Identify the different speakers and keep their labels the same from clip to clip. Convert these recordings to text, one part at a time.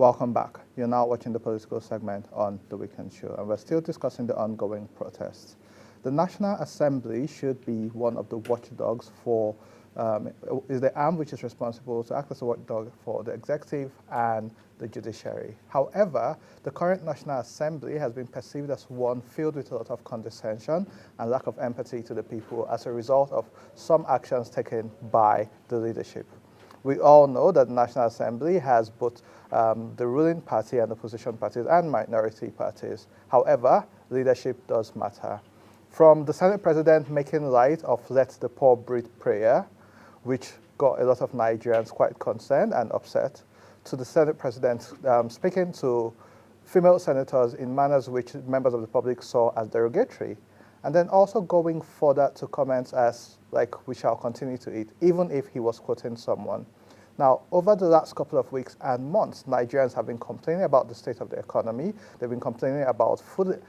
Speaker 1: Welcome back. You're now watching the political segment on The Weekend Show, and we're still discussing the ongoing protests. The National Assembly should be one of the watchdogs for, is the arm which is responsible to act as a watchdog for the executive and the judiciary. However, the current National Assembly has been perceived as one filled with a lot of condescension and lack of empathy to the people as a result of some actions taken by the leadership. We all know that the National Assembly has both the ruling party and opposition parties and minority parties. However, leadership does matter. From the Senate President making light of Let the Poor Breathe prayer, which got a lot of Nigerians quite concerned and upset, to the Senate President speaking to female senators in manners which members of the public saw as derogatory, and then also going further to comments as, like, we shall continue to eat, even if he was quoting someone. Now, over the last couple of weeks and months, Nigerians have been complaining about the state of the economy. They've been complaining about food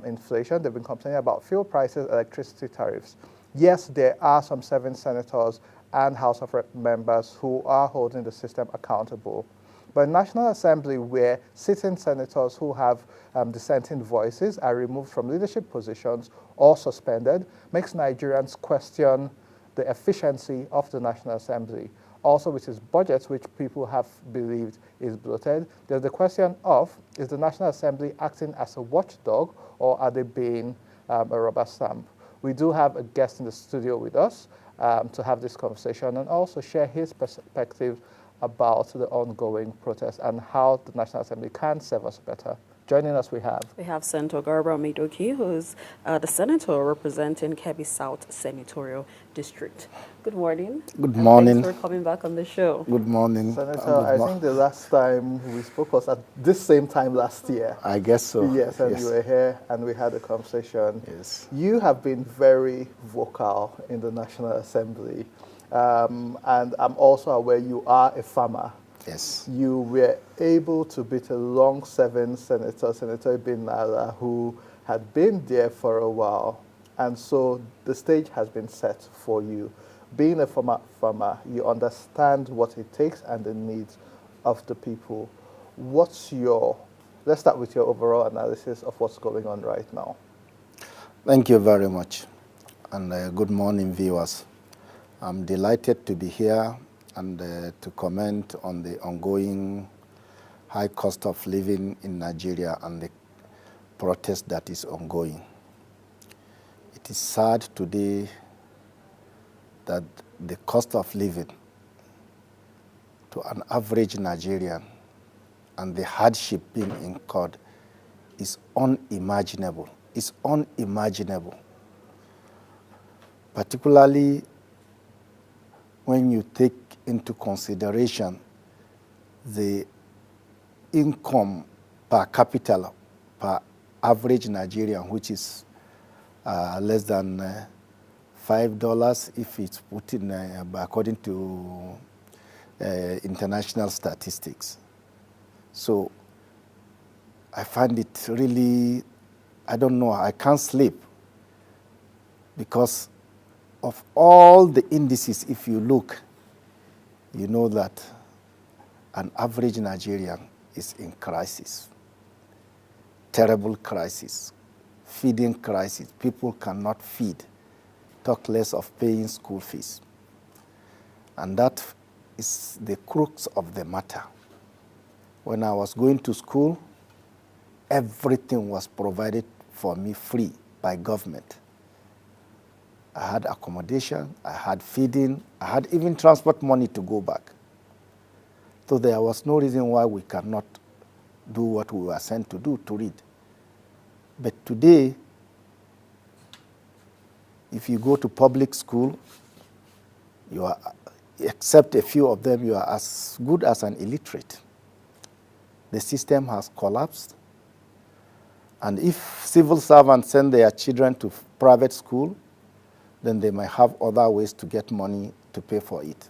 Speaker 1: inflation. They've been complaining about fuel prices, electricity tariffs. Yes, there are some serving senators and House of Rep members who are holding the system accountable. But in National Assembly, where sitting senators who have dissenting voices are removed from leadership positions or suspended, makes Nigerians question the efficiency of the National Assembly. Also, with its budgets, which people have believed is bloated, there's the question of, is the National Assembly acting as a watchdog, or are they being a rubber stamp? We do have a guest in the studio with us to have this conversation and also share his perspective about the ongoing protests and how the National Assembly can serve us better. Joining us, we have
Speaker 2: Sen Garba Maidoki, who is the senator representing Kebbi South Senatorial District. Good morning.
Speaker 3: Good morning.
Speaker 2: Thanks for coming back on the show.
Speaker 3: Good morning.
Speaker 1: Senator, I think the last time we spoke was at this same time last year.
Speaker 3: I guess so.
Speaker 1: Yes, and you were here and we had a conversation.
Speaker 3: Yes.
Speaker 1: You have been very vocal in the National Assembly, and I'm also aware you are a farmer.
Speaker 3: Yes.
Speaker 1: You were able to beat a long-serving senator, Senator Ibn Nala, who had been there for a while. And so the stage has been set for you. Being a former farmer, you understand what it takes and the needs of the people. Let's start with your overall analysis of what's going on right now.
Speaker 3: Thank you very much. And good morning, viewers. I'm delighted to be here and to comment on the ongoing high cost of living in Nigeria and the protest that is ongoing. It is sad today that the cost of living to an average Nigerian and the hardship being incurred is unimaginable. It's unimaginable. Particularly when you take into consideration the income per capita per average Nigerian, which is less than $5 if it's put in according to international statistics. So I find it really, I don't know, I can't sleep because of all the indices. If you look, you know that an average Nigerian is in crisis, terrible crisis, feeding crisis. People cannot feed, talk less of paying school fees. And that is the crux of the matter. When I was going to school, everything was provided for me free by government. I had accommodation, I had feeding, I had even transport money to go back. So there was no reason why we cannot do what we were sent to do, to read. But today, if you go to public school, you are, except a few of them, you are as good as an illiterate. The system has collapsed. And if civil servants send their children to private school, then they might have other ways to get money to pay for it.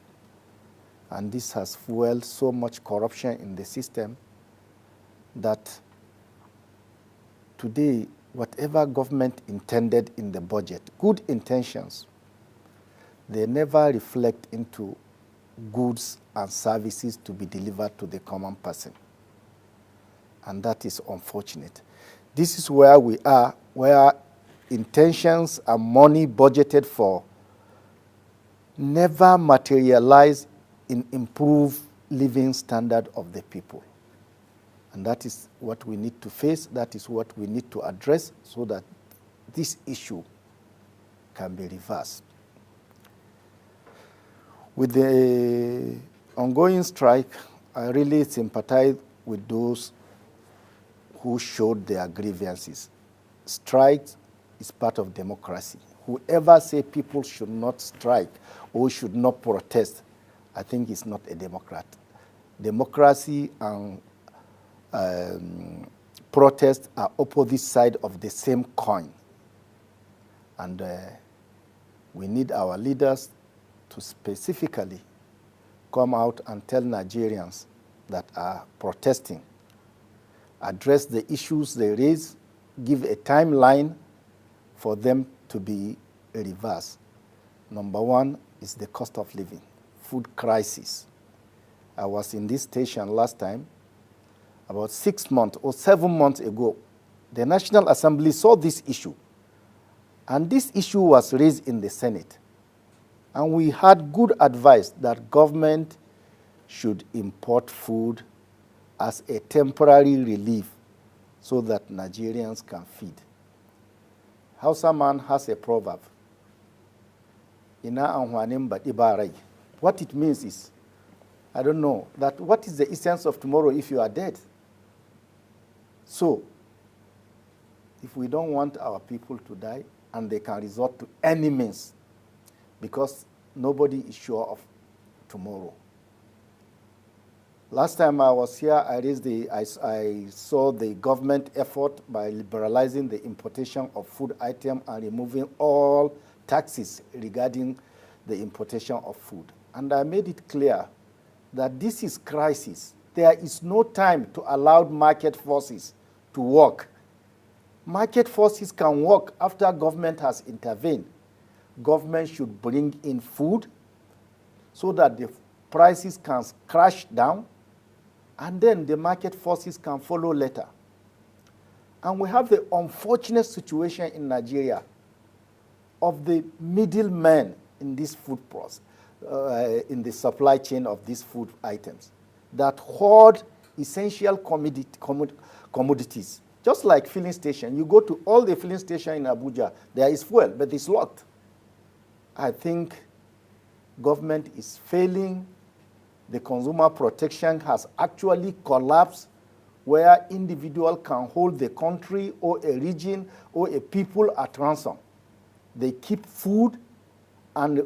Speaker 3: And this has fueled so much corruption in the system that today, whatever government intended in the budget, good intentions, they never reflect into goods and services to be delivered to the common person. and that is unfortunate. This is where we are, where intentions and money budgeted for never materialize in improved living standard of the people. And that is what we need to face, that is what we need to address so that this issue can be reversed. With the ongoing strike, I really sympathize with those who showed their grievances. Strike is part of democracy. Whoever say people should not strike or should not protest, I think is not a Democrat. Democracy and protest are opposite sides of the same coin. And we need our leaders to specifically come out and tell Nigerians that are protesting, address the issues they raise, give a timeline for them to be reversed. Number one is the cost of living, food crisis. I was in this station last time, about 6 months or 7 months ago. The National Assembly saw this issue, and this issue was raised in the Senate. And we had good advice that government should import food as a temporary relief so that Nigerians can feed. Hausa man has a proverb, Ina anhwanim but ibarai. What it means is, I don't know, that what is the essence of tomorrow if you are dead? So, if we don't want our people to die, and they can resort to any means, because nobody is sure of tomorrow. Last time I was here, I saw the government effort by liberalizing the importation of food items and removing all taxes regarding the importation of food. And I made it clear that this is crisis. There is no time to allow market forces to work. Market forces can work after government has intervened. Government should bring in food so that the prices can crash down, and then the market forces can follow later. And we have the unfortunate situation in Nigeria of the middlemen in this food process, in the supply chain of these food items, that hoard essential commodities. Just like filling station, you go to all the filling stations in Abuja, there is fuel, but it's locked. I think government is failing. The consumer protection has actually collapsed, where individual can hold the country or a region or a people at ransom. They keep food and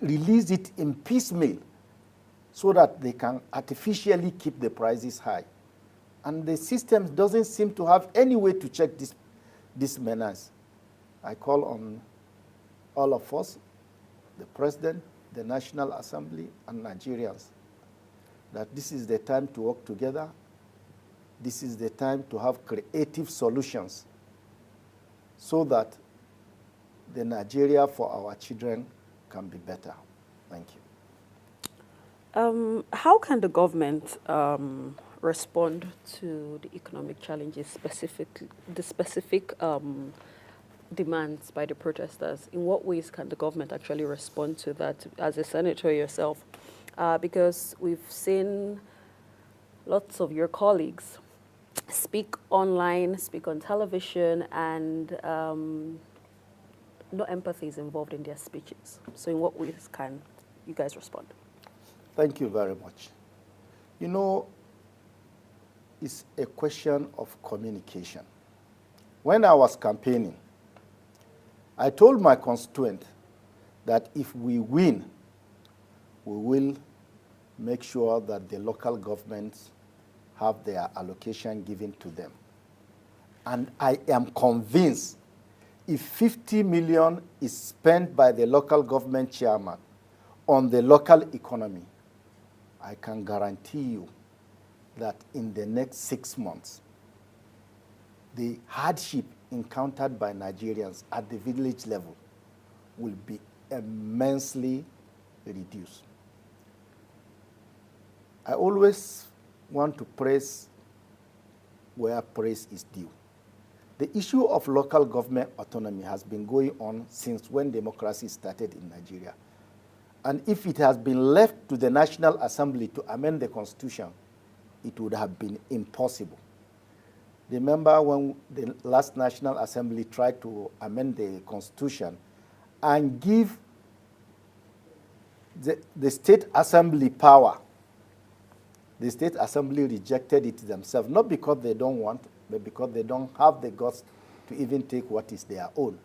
Speaker 3: release it in piecemeal so that they can artificially keep the prices high. And the system doesn't seem to have any way to check this menace. I call on all of us, the President, the National Assembly, and Nigerians, that this is the time to work together. This is the time to have creative solutions so that the Nigeria for our children can be better. Thank you.
Speaker 2: How can the government respond to the economic challenges, the specific demands by the protesters? In what ways can the government actually respond to that as a senator yourself? Because we've seen lots of your colleagues speak online, speak on television, and no empathy is involved in their speeches. So in what ways can you guys respond?
Speaker 3: Thank you very much. You know, it's a question of communication. When I was campaigning, I told my constituent that if we win, we will make sure that the local governments have their allocation given to them. And I am convinced if 50 million is spent by the local government chairman on the local economy, I can guarantee you that in the next 6 months, the hardship encountered by Nigerians at the village level will be immensely reduced. I always want to praise where praise is due. The issue of local government autonomy has been going on since when democracy started in Nigeria. And if it has been left to the National Assembly to amend the Constitution, it would have been impossible. Remember when the last National Assembly tried to amend the Constitution and give the State Assembly power. The State Assembly rejected it themselves, not because they don't want, but because they don't have the guts to even take what is their own.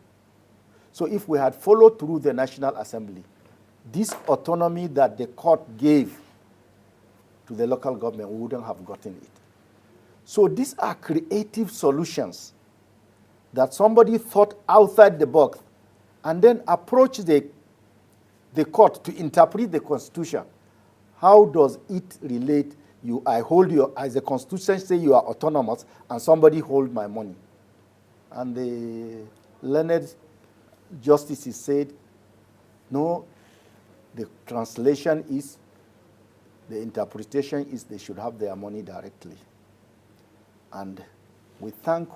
Speaker 3: So if we had followed through the National Assembly, this autonomy that the court gave to the local government, we wouldn't have gotten it. So these are creative solutions that somebody thought outside the box and then approached the court to interpret the Constitution. How does it relate? I hold you, as the Constitution say you are autonomous, and somebody hold my money. And the learned justices said, no, the translation is, the interpretation is they should have their money directly. And we thank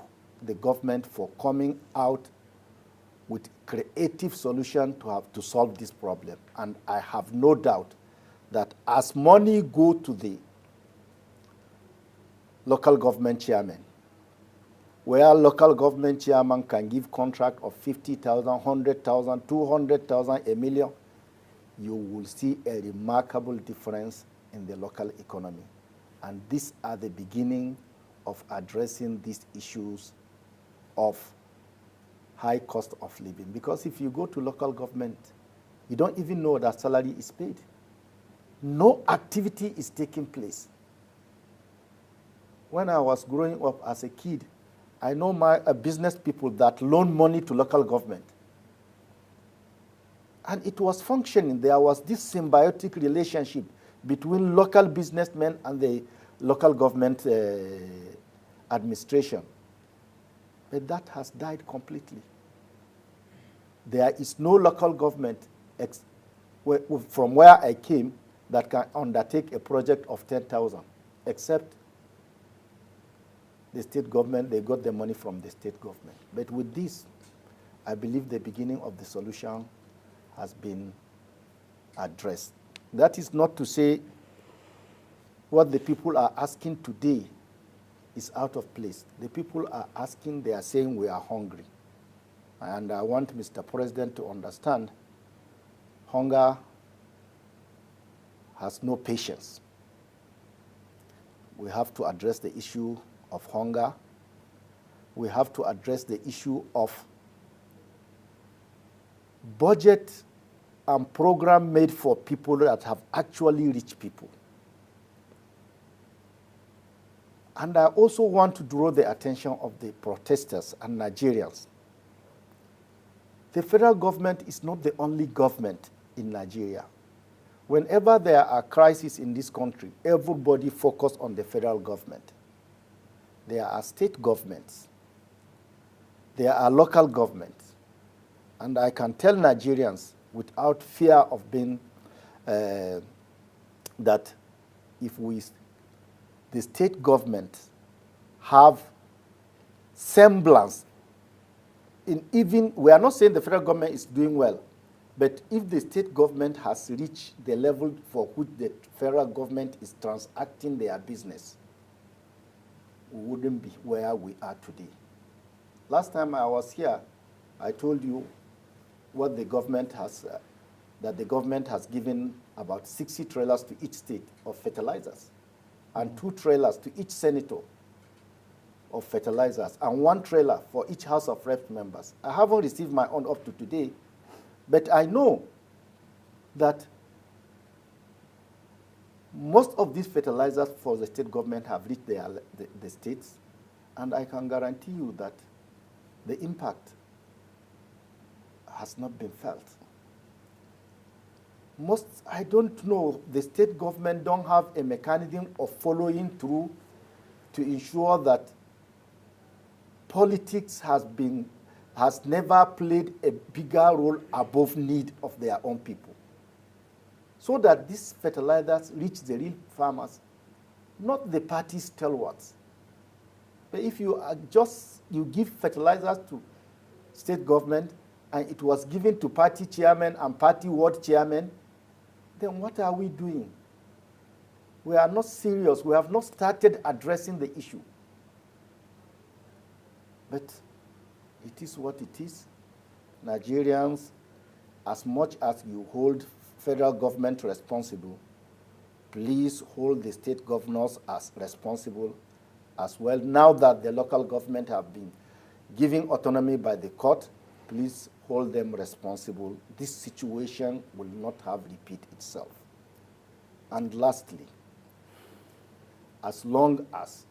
Speaker 3: the government for coming out with creative solution to solve this problem. And I have no doubt that as money go to the local government chairman, where local government chairman can give contract of 50,000, 100,000, 200,000, a million, you will see a remarkable difference in the local economy. And these are the beginning of addressing these issues of high cost of living. Because if you go to local government, you don't even know that salary is paid. No activity is taking place. When I was growing up as a kid, I know my business people that loan money to local government. And it was functioning. There was this symbiotic relationship between local businessmen and the local government administration. But that has died completely. There is no local government from where I came that can undertake a project of 10,000, except the state government. They got the money from the state government. But with this, I believe the beginning of the solution has been addressed. That is not to say what the people are asking today is out of place. The people are asking, they are saying we are hungry. And I want Mr. President to understand hunger has no patience. We have to address the issue of hunger. We have to address the issue of budget and program made for people that have actually reached people. And I also want to draw the attention of the protesters and Nigerians. The federal government is not the only government in Nigeria. Whenever there are crises in this country, everybody focuses on the federal government. There are state governments. There are local governments. And I can tell Nigerians without fear of being, that if the state government have semblance we are not saying the federal government is doing well, but if the state government has reached the level for which the federal government is transacting their business, we wouldn't be where we are today. Last time I was here, I told you what the government has, that the government has given about 60 trailers to each state of fertilizers, and 2 trailers to each senator of fertilizers, and 1 trailer for each House of Reps members. I haven't received my own up to today, but I know that most of these fertilizers for the state government have reached the states, and I can guarantee you that the impact has not been felt. I don't know, the state government don't have a mechanism of following through to ensure that politics has never played a bigger role above need of their own people, so that these fertilizers reach the real farmers, not the party stalwarts, But if you you give fertilizers to state government and it was given to party chairman and party ward chairman, then what are we doing? We are not serious. We have not started addressing the issue. But it is what it is. Nigerians, as much as you hold federal government responsible, please hold the state governors as responsible as well. Now that the local government have been given autonomy by the court, please hold them responsible. This situation will not have repeat itself. And lastly, as long as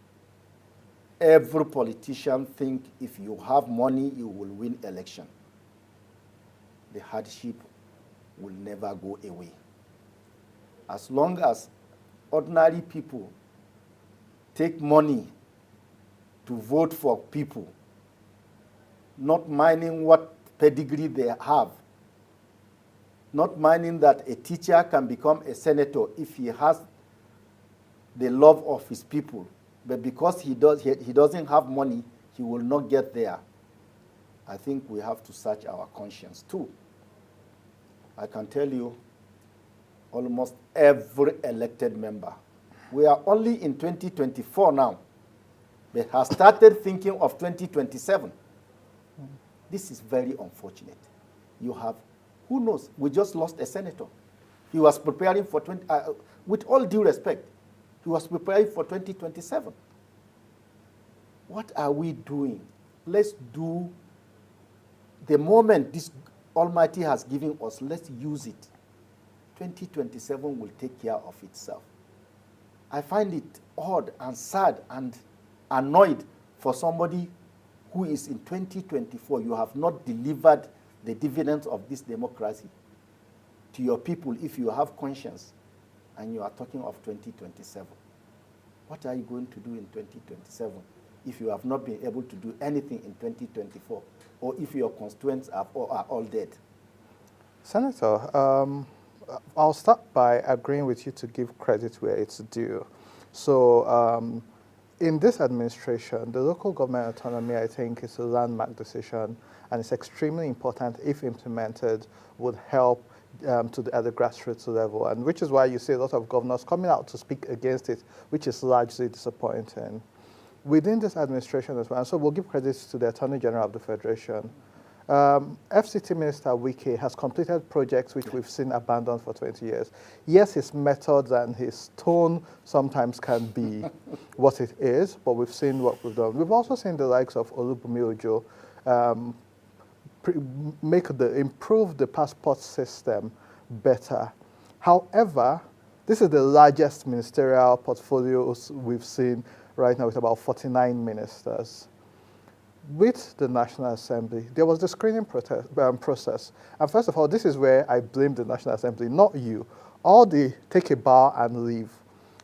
Speaker 3: every politician think if you have money, you will win election, the hardship will never go away. As long as ordinary people take money to vote for people, not minding what pedigree they have, not minding that a teacher can become a senator if he has the love of his people, but because he doesn't have money, he will not get there. I think we have to search our conscience too. I can tell you, almost every elected member, we are only in 2024 now, but has started thinking of 2027. This is very unfortunate. You have, who knows, we just lost a senator. He was preparing for, with all due respect, he was preparing for 2027. What are we doing? Let's do, the moment this Almighty has given us, let's use it. 2027 will take care of itself. I find it odd and sad and annoyed for somebody who is in 2024. You have not delivered the dividends of this democracy to your people if you have conscience and you are talking of 2027. What are you going to do in 2027 if you have not been able to do anything in 2024, or if your constituents are all dead?
Speaker 1: Senator, I'll start by agreeing with you to give credit where it's due. So in this administration, the local government autonomy, I think, is a landmark decision, and it's extremely important, if implemented, would help at the grassroots level, and which is why you see a lot of governors coming out to speak against it, which is largely disappointing. Within this administration as well, and so we'll give credit to the Attorney General of the Federation. FCT Minister Wike has completed projects which we've seen abandoned for 20 years. Yes, his methods and his tone sometimes can be what it is, but we've seen what we've done. We've also seen the likes of Olubunmi Ojo improve the passport system better. However, this is the largest ministerial portfolios we've seen right now, with about 49 ministers. With the National Assembly, there was the screening process. And first of all, this is where I blame the National Assembly, not you. All the take a bow and leave.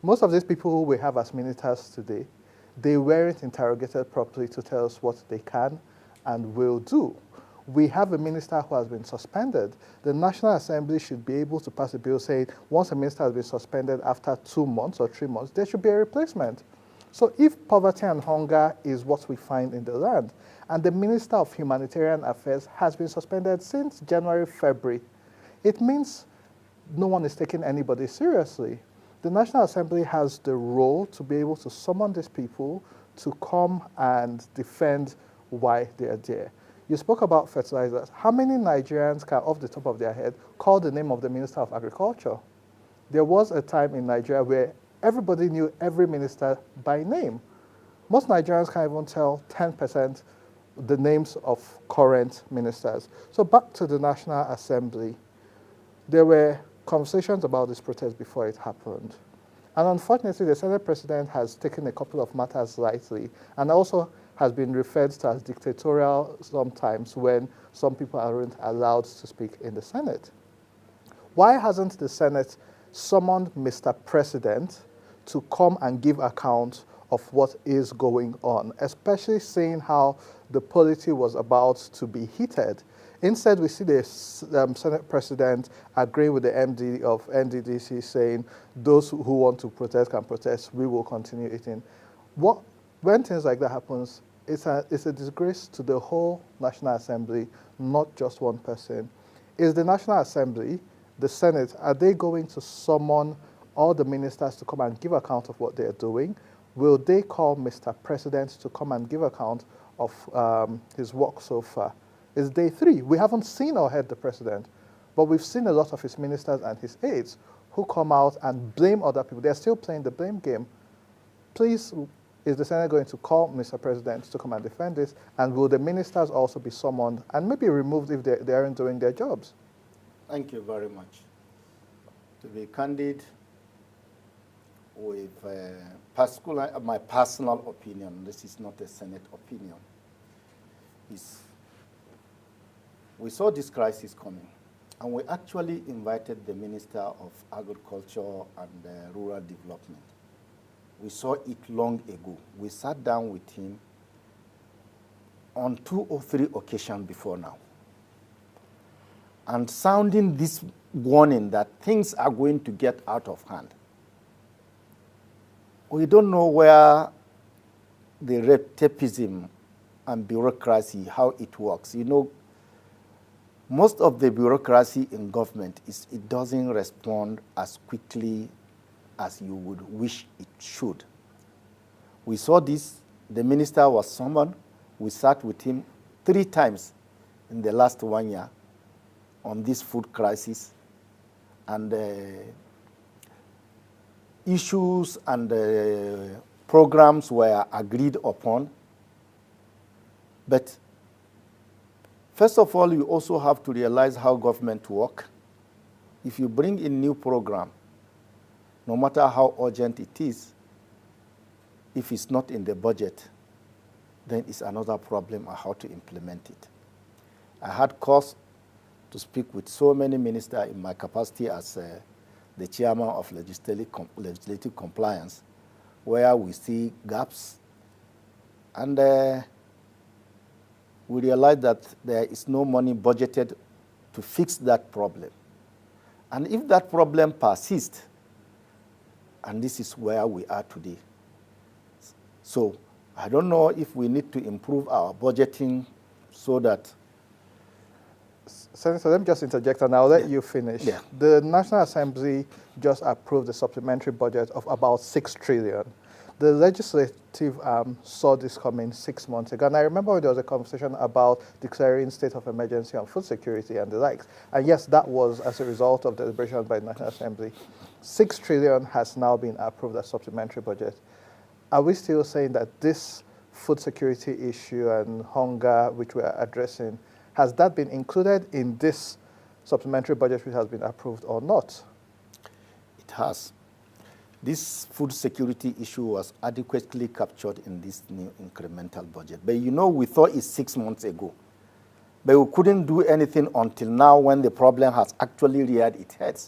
Speaker 1: Most of these people who we have as ministers today, they weren't interrogated properly to tell us what they can and will do. We have a minister who has been suspended. The National Assembly should be able to pass a bill saying once a minister has been suspended after 2 months or 3 months, there should be a replacement. So if poverty and hunger is what we find in the land, and the Minister of Humanitarian Affairs has been suspended since January, February, it means no one is taking anybody seriously. The National Assembly has the role to be able to summon these people to come and defend why they are there. You spoke about fertilizers. How many Nigerians can, off the top of their head, call the name of the Minister of Agriculture? There was a time in Nigeria where everybody knew every minister by name. Most Nigerians can't even tell 10% the names of current ministers. So back to the National Assembly. There were conversations about this protest before it happened. And unfortunately, the Senate President has taken a couple of matters lightly, and also has been referred to as dictatorial sometimes when some people aren't allowed to speak in the Senate. Why hasn't the Senate summoned Mr. President to come and give account of what is going on, especially seeing how the polity was about to be heated? Instead, we see the Senate President agreeing with the MD of NDDC saying, those who want to protest can protest, we will continue eating. What when things like that happens, it's a disgrace to the whole National Assembly, not just one person. Is the National Assembly, the Senate, are they going to summon all the ministers to come and give account of what they're doing? Will they call Mr. President to come and give account of his work so far? It's day 3. We haven't seen or heard the president, but we've seen a lot of his ministers and his aides who come out and blame other people. They're still playing the blame game. Please, is the Senate going to call Mr. President to come and defend this? And will the ministers also be summoned and maybe removed if they aren't doing their jobs?
Speaker 3: Thank you very much. To be candid, with my personal opinion, this is not a Senate opinion, is we saw this crisis coming, and we actually invited the Minister of Agriculture and Rural Development. We saw it long ago. We sat down with him on 2 or 3 occasions before now, and sounding this warning that things are going to get out of hand. We don't know where the red tapeism and bureaucracy, how it works. You know, most of the bureaucracy in government it doesn't respond as quickly as you would wish it should. We saw this, the minister was summoned. We sat with him 3 times in the last 1 year on this food crisis, and issues and programs were agreed upon. But first of all, you also have to realize how government works. If you bring in new program, no matter how urgent it is, if it's not in the budget, then it's another problem on how to implement it. I had cause to speak with so many ministers in my capacity as the chairman of legislative compliance, where we see gaps, and we realize that there is no money budgeted to fix that problem. And if that problem persists, and this is where we are today. So I don't know if we need to improve our budgeting so that...
Speaker 1: Senator, let me just interject and I'll let you finish.
Speaker 3: Yeah.
Speaker 1: The National Assembly just approved a supplementary budget of about 6 trillion. The legislative saw this coming 6 months ago. And I remember when there was a conversation about declaring state of emergency on food security and the likes. And yes, that was as a result of the deliberations by the National Assembly. 6 trillion has now been approved as supplementary budget. Are we still saying that this food security issue and hunger, which we are addressing, has that been included in this supplementary budget which has been approved or not?
Speaker 3: It has. This food security issue was adequately captured in this new incremental budget. But you know, we thought it 6 months ago. But we couldn't do anything until now when the problem has actually reared its head.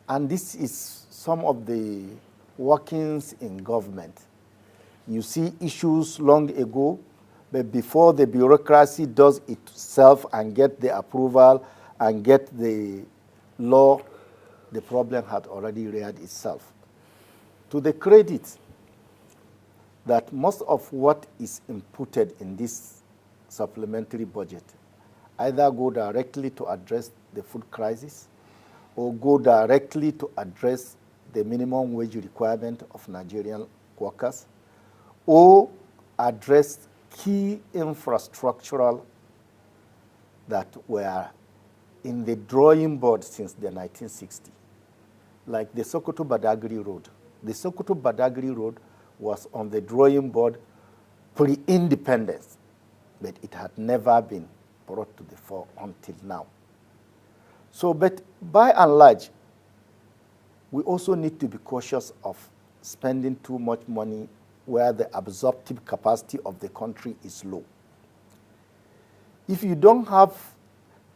Speaker 3: And this is some of the workings in government. You see issues long ago, but before the bureaucracy does itself and get the approval and get the law, the problem had already reared itself. To the credit that most of what is inputted in this supplementary budget either go directly to address the food crisis or go directly to address the minimum wage requirement of Nigerian workers or address key infrastructural that were in the drawing board since the 1960s, like the Sokoto-Badagry Road. The Sokoto-Badagry Road was on the drawing board pre-independence, but it had never been brought to the fore until now. So, but by and large, we also need to be cautious of spending too much money where the absorptive capacity of the country is low. If you don't have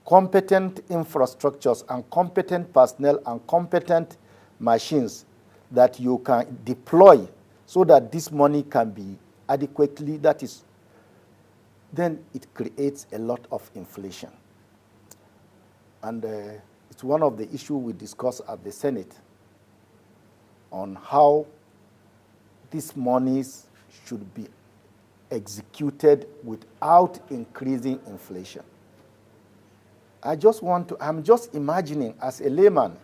Speaker 3: competent infrastructures and competent personnel and competent machines that you can deploy so that this money can be adequately, then it creates a lot of inflation. And it's one of the issues we discussed at the Senate on how these monies should be executed without increasing inflation. I'm just imagining as a layman,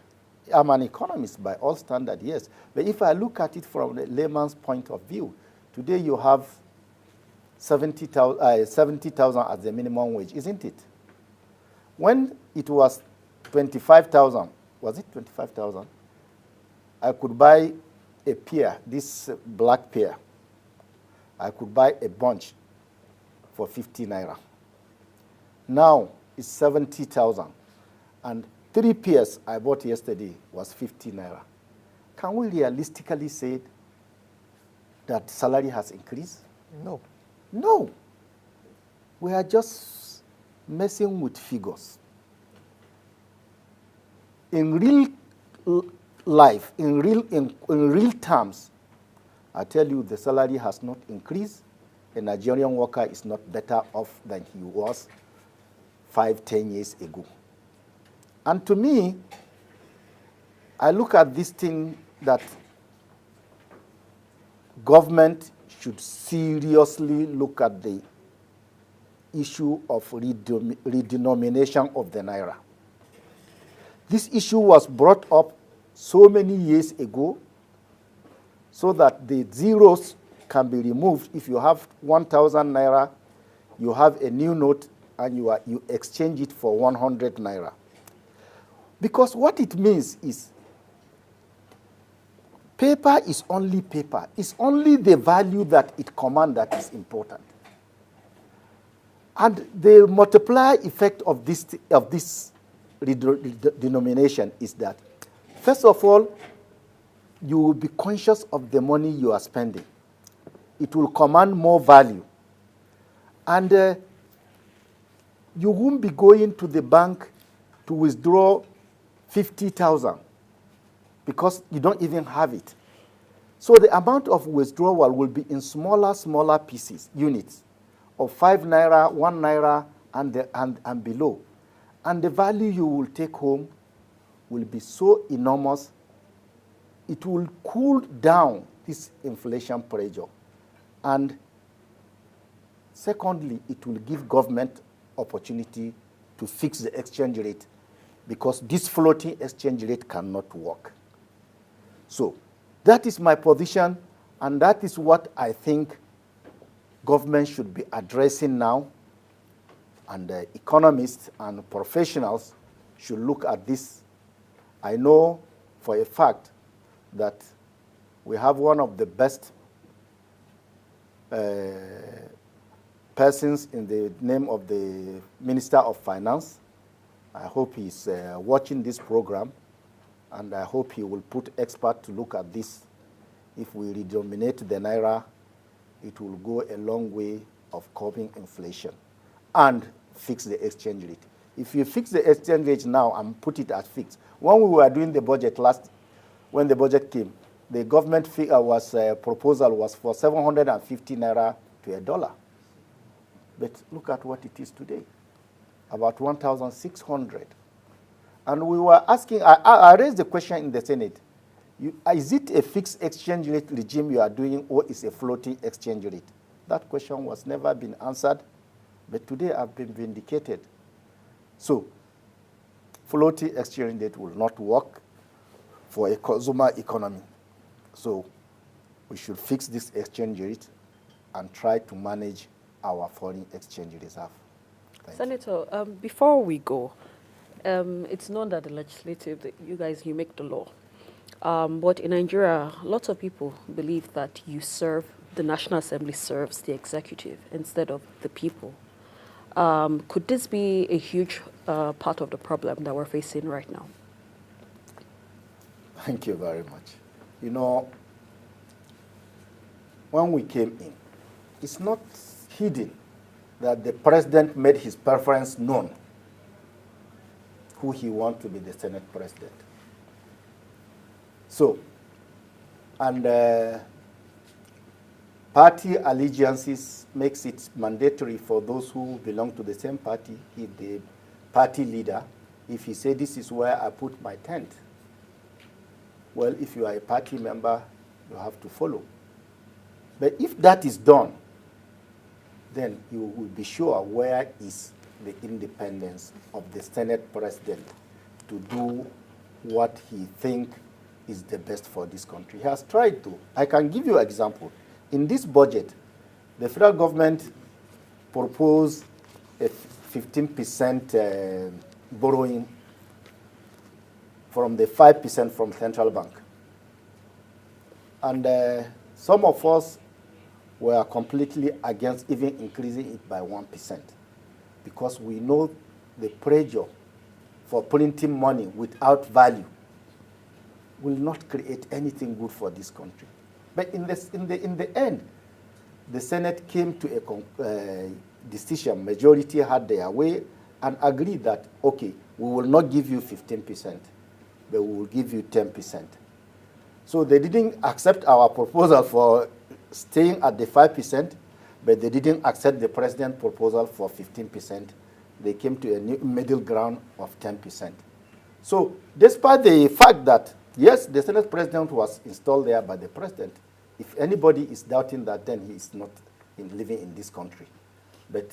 Speaker 3: I'm an economist by all standards, yes, but if I look at it from the layman's point of view, today you have 70,000 as the minimum wage, isn't it? When it was 25,000, was it 25,000? I could buy a pear, this black pear. I could buy a bunch for 50 naira. Now it's 70,000. And 3 pears I bought yesterday was 50 naira. Can we realistically say that salary has increased?
Speaker 1: No.
Speaker 3: No. We are just messing with figures. In real life, in real terms, I tell you the salary has not increased. A Nigerian worker is not better off than he was 5-10 years ago. And to me, I look at this thing that government should seriously look at the issue of redenomination of the naira. This issue was brought up so many years ago so that the zeros can be removed. If you have 1,000 naira, you have a new note and you exchange it for 100 naira. Because what it means is paper is only paper. It's only the value that it commands that is important. And the multiplier effect of this denomination is that, first of all, you will be conscious of the money you are spending. It will command more value. And you won't be going to the bank to withdraw 50,000 because you don't even have it. So the amount of withdrawal will be in smaller pieces, units of 5 naira, 1 naira, and below. And the value you will take home will be so enormous, it will cool down this inflation pressure. And secondly, it will give government opportunity to fix the exchange rate because this floating exchange rate cannot work. So that is my position, and that is what I think government should be addressing now, and economists and professionals should look at this. I know for a fact that we have one of the best persons in the name of the Minister of Finance. I hope he's watching this program, and I hope he will put experts to look at this. If we redenominate the naira, it will go a long way of curbing inflation and fix the exchange rate. If you fix the exchange rate now and put it at fixed, when we were doing the budget when the budget came, the government figure proposal was for 750 naira to $1. But look at what it is today, about 1,600. And we were asking, I raised the question in the Senate, is it a fixed exchange rate regime you are doing, or is it a floating exchange rate? That question was never been answered, but today I've been vindicated. So floating exchange rate will not work for a consumer economy. So we should fix this exchange rate and try to manage our foreign exchange reserve.
Speaker 2: Senator, before we go, it's known that the legislative, you make the law. But in Nigeria, lots of people believe that the National Assembly serves the executive instead of the people. Could this be a huge part of the problem that we're facing right now?
Speaker 3: Thank you very much. You know, when we came in, it's not hidden that the president made his preference known, who he wants to be the Senate president. So, and party allegiances makes it mandatory for those who belong to the same party, the party leader, if he say, this is where I put my tent. Well, if you are a party member, you have to follow. But if that is done, then you will be sure where is the independence of the Senate President to do what he thinks is the best for this country. He has tried to. I can give you an example. In this budget, the federal government proposed a 15% borrowing from the 5% from central bank. And some of us were completely against even increasing it by 1% because we know the pressure for printing money without value will not create anything good for this country. But in the end, the Senate came to a decision, majority had their way, and agreed that, okay, we will not give you 15%, but we will give you 10%. So they didn't accept our proposal for staying at the 5%, but they didn't accept the president's proposal for 15%. They came to a middle ground of 10%. So despite the fact that, yes, the Senate president was installed there by the president, if anybody is doubting that, then he is not living in this country. But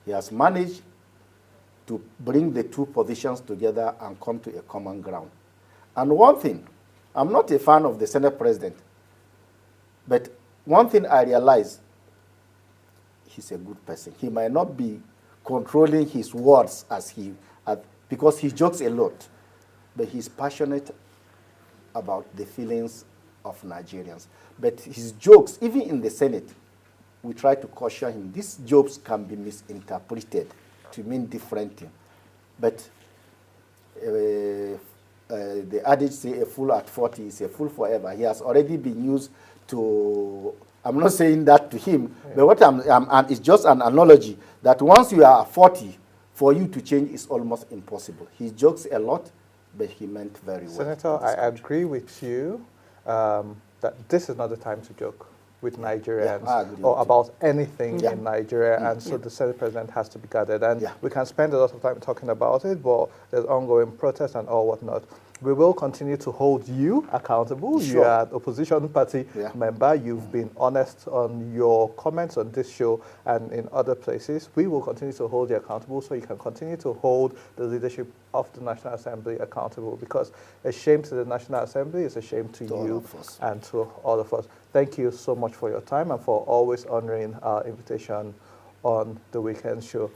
Speaker 3: he has managed to bring the two positions together and come to a common ground. And one thing, I'm not a fan of the Senate president, but one thing I realize, he's a good person. He might not be controlling his words because he jokes a lot, but he's passionate about the feelings of Nigerians. But his jokes, even in the Senate, we try to caution him. These jokes can be misinterpreted to mean different things. But the adage say a fool at 40 is a fool forever. He has already been used to, I'm not saying that to him, but what it's just an analogy that once you are 40, for you to change is almost impossible. He jokes a lot, but he meant very well.
Speaker 1: Senator, I agree with you that this is not the time to joke with Nigerians or about anything in Nigeria, and so the Senate president has to be guarded. And we can spend a lot of time talking about it, but there's ongoing protests and all whatnot. We will continue to hold you accountable. Sure. You are an opposition party member. You've been honest on your comments on this show and in other places. We will continue to hold you accountable so you can continue to hold the leadership of the National Assembly accountable, because a shame to the National Assembly is a shame to you and to all of us. Thank you so much for your time and for always honoring our invitation on the Weekend Show.